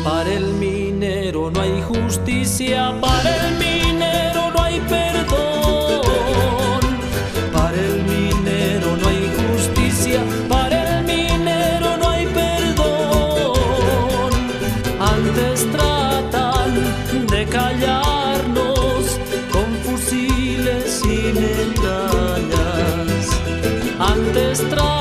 Para el minero no hay justicia, para el minero no hay perdón. Para el minero no hay justicia, para el minero no hay perdón. Antes tratan de callarnos con fusiles y metrallas. Antes tratan